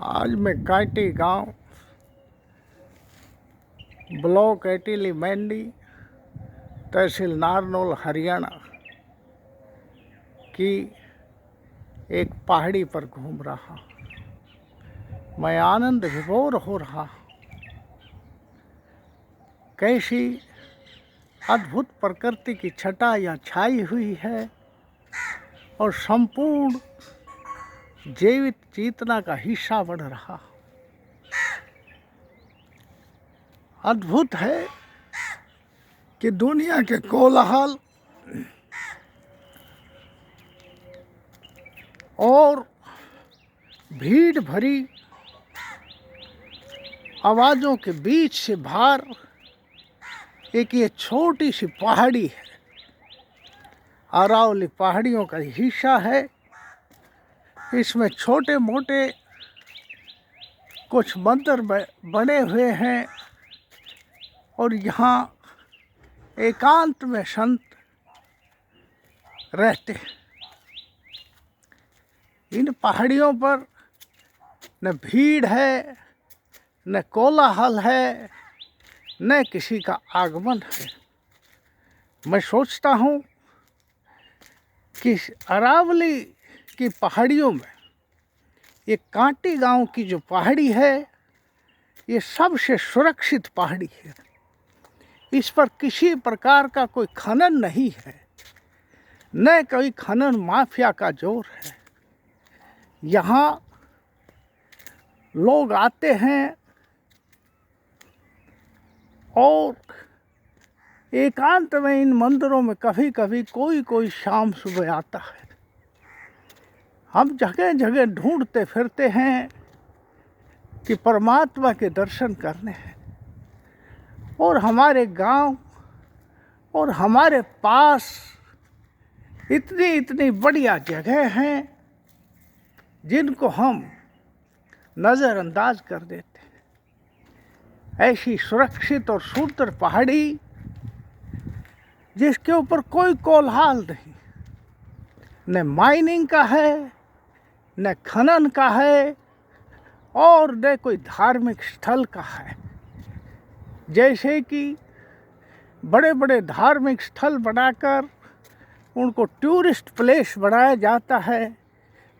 आज मैं कांटी गांव ब्लॉक एटीली मंडी तहसील नारनौल हरियाणा की एक पहाड़ी पर घूम रहा। मैं आनंद विभोर हो रहा। कैसी अद्भुत प्रकृति की छटा यहाँ छाई हुई है और संपूर्ण जीवित चेतना का हिस्सा बन रहा। अद्भुत है कि दुनिया के कोलाहल और भीड़ भरी आवाज़ों के बीच से बाहर एक ये छोटी सी पहाड़ी है। अरावली पहाड़ियों का हिस्सा है। इसमें छोटे मोटे कुछ मंदिर बने हुए हैं और यहाँ एकांत में संत रहते हैं। इन पहाड़ियों पर न भीड़ है, न कोलाहल है, न किसी का आगमन है। मैं सोचता हूँ कि अरावली की पहाड़ियों में ये कांटी गांव की जो पहाड़ी है ये सबसे सुरक्षित पहाड़ी है। इस पर किसी प्रकार का कोई खनन नहीं है, न कोई खनन माफिया का जोर है। यहाँ लोग आते हैं और एकांत में इन मंदिरों में कभी कभी कोई शाम सुबह आता है। हम जगह जगह ढूंढते फिरते हैं कि परमात्मा के दर्शन करने हैं और हमारे गांव और हमारे पास इतनी बढ़िया जगह हैं जिनको हम नज़रअंदाज कर देते हैं। ऐसी सुरक्षित और सुंदर पहाड़ी जिसके ऊपर कोई कोलाहल नहीं, न माइनिंग का है, न खनन का है और न कोई धार्मिक स्थल का है। जैसे कि बड़े बड़े धार्मिक स्थल बनाकर उनको टूरिस्ट प्लेस बनाया जाता है,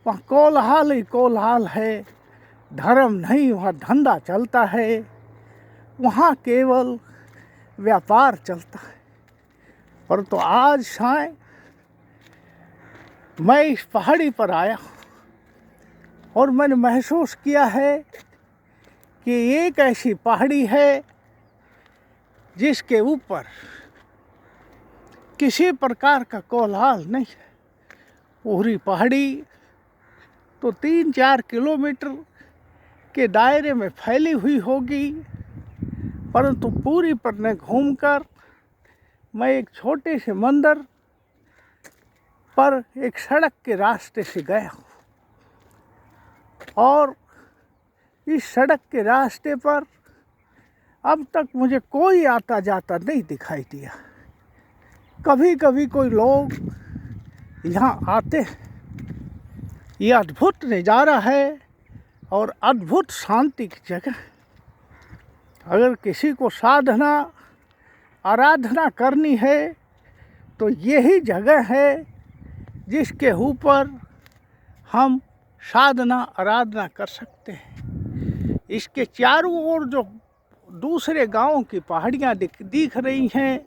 वहाँ कोलाहल ही कोलाहल है। धर्म नहीं, वहाँ धंधा चलता है, वहाँ केवल व्यापार चलता है। पर तो आज शाम मैं इस पहाड़ी पर आया और मैंने महसूस किया है कि एक ऐसी पहाड़ी है जिसके ऊपर किसी प्रकार का कोलाहल नहीं है। पूरी पहाड़ी तो 3-4 किलोमीटर के दायरे में फैली हुई होगी, परंतु पूरी पर न घूमकर मैं एक छोटे से मंदिर पर एक सड़क के रास्ते से गया हूँ और इस सड़क के रास्ते पर अब तक मुझे कोई आता जाता नहीं दिखाई दिया। कभी कभी कोई लोग यहाँ आते हैं। ये अद्भुत नज़ारा है और अद्भुत शांति की जगह है। अगर किसी को साधना आराधना करनी है तो यही जगह है जिसके ऊपर हम साधना आराधना कर सकते हैं। इसके चारों ओर जो दूसरे गांवों की पहाड़ियाँ दिख रही हैं,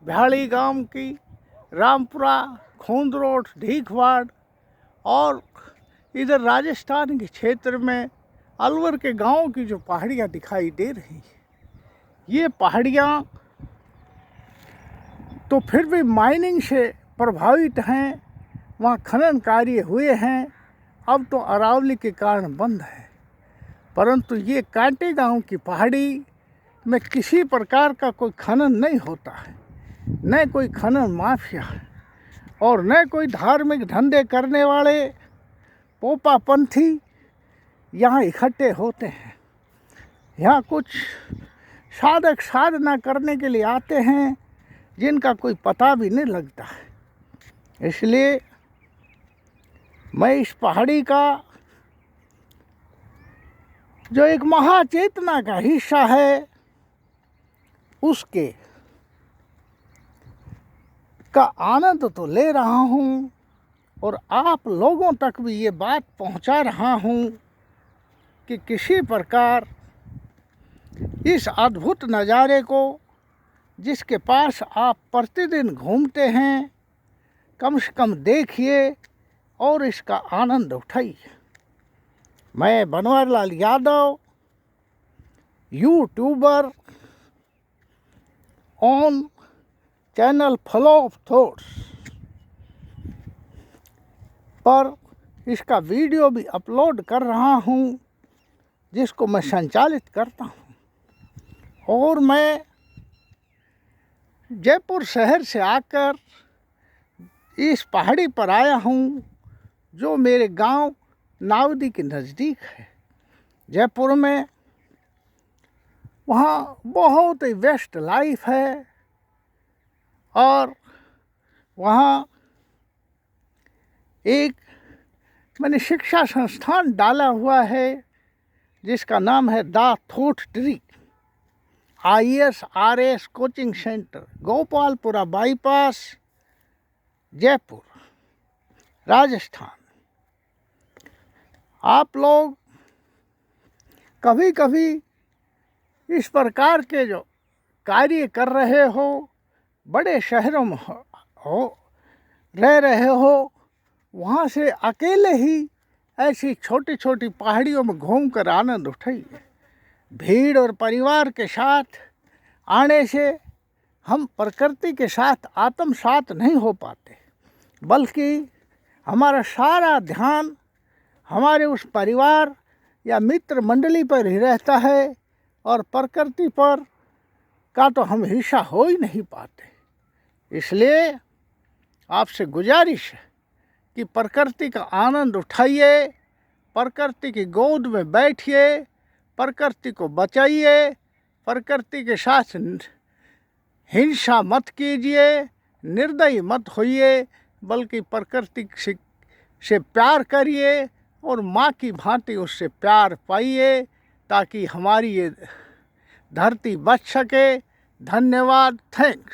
भ्याली गांव की, रामपुरा, खोंदरोट, ढीखवाड़ और इधर राजस्थान के क्षेत्र में अलवर के गांवों की जो पहाड़ियाँ दिखाई दे रही हैं, ये पहाड़ियाँ तो फिर भी माइनिंग से प्रभावित हैं, वहाँ खनन कार्य हुए हैं। अब तो अरावली के कारण बंद है, परंतु ये कांटी गांव की पहाड़ी में किसी प्रकार का कोई खनन नहीं होता है, न कोई खनन माफिया है और न कोई धार्मिक धंधे करने वाले पोपा पंथी यहाँ इकट्ठे होते हैं। यहाँ कुछ साधक साधना करने के लिए आते हैं जिनका कोई पता भी नहीं लगता है। इसलिए मैं इस पहाड़ी का जो एक महाचेतना का हिस्सा है, उसके का आनंद तो ले रहा हूँ और आप लोगों तक भी ये बात पहुँचा रहा हूँ कि किसी प्रकार इस अद्भुत नज़ारे को, जिसके पास आप प्रतिदिन घूमते हैं, कम से कम देखिए और इसका आनंद उठाइए। मैं Banwarilal Yadav, YouTuber on channel flow of thoughts पर इसका वीडियो भी अपलोड कर रहा हूँ, जिसको मैं संचालित करता हूँ। और मैं जयपुर शहर से आकर इस पहाड़ी पर आया हूँ, जो मेरे गांव नावदी के नज़दीक है। जयपुर में वहाँ बहुत ही व्यस्त लाइफ है और वहाँ एक मैंने शिक्षा संस्थान डाला हुआ है, जिसका नाम है the thought tree ISRS coaching centre, Gopalpura bypass, Jaipur, Rajasthan. आप लोग कभी कभी इस प्रकार के जो कार्य कर रहे हो, बड़े शहरों में रह रहे हो, वहाँ से अकेले ही ऐसी छोटी छोटी पहाड़ियों में घूमकर आनंद उठाइए। भीड़ और परिवार के साथ आने से हम प्रकृति के साथ आत्मसात नहीं हो पाते, बल्कि हमारा सारा ध्यान हमारे उस परिवार या मित्र मंडली पर ही रहता है और प्रकृति पर का तो हम हिस्सा हो ही नहीं पाते। इसलिए आपसे गुजारिश है कि प्रकृति का आनंद उठाइए, प्रकृति की गोद में बैठिए, प्रकृति को बचाइए, प्रकृति के साथ हिंसा मत कीजिए, निर्दयी मत होइए, बल्कि प्रकृति से प्यार करिए और माँ की भांति उससे प्यार पाइए, ताकि हमारी ये धरती बच सके। धन्यवाद, थैंक्स।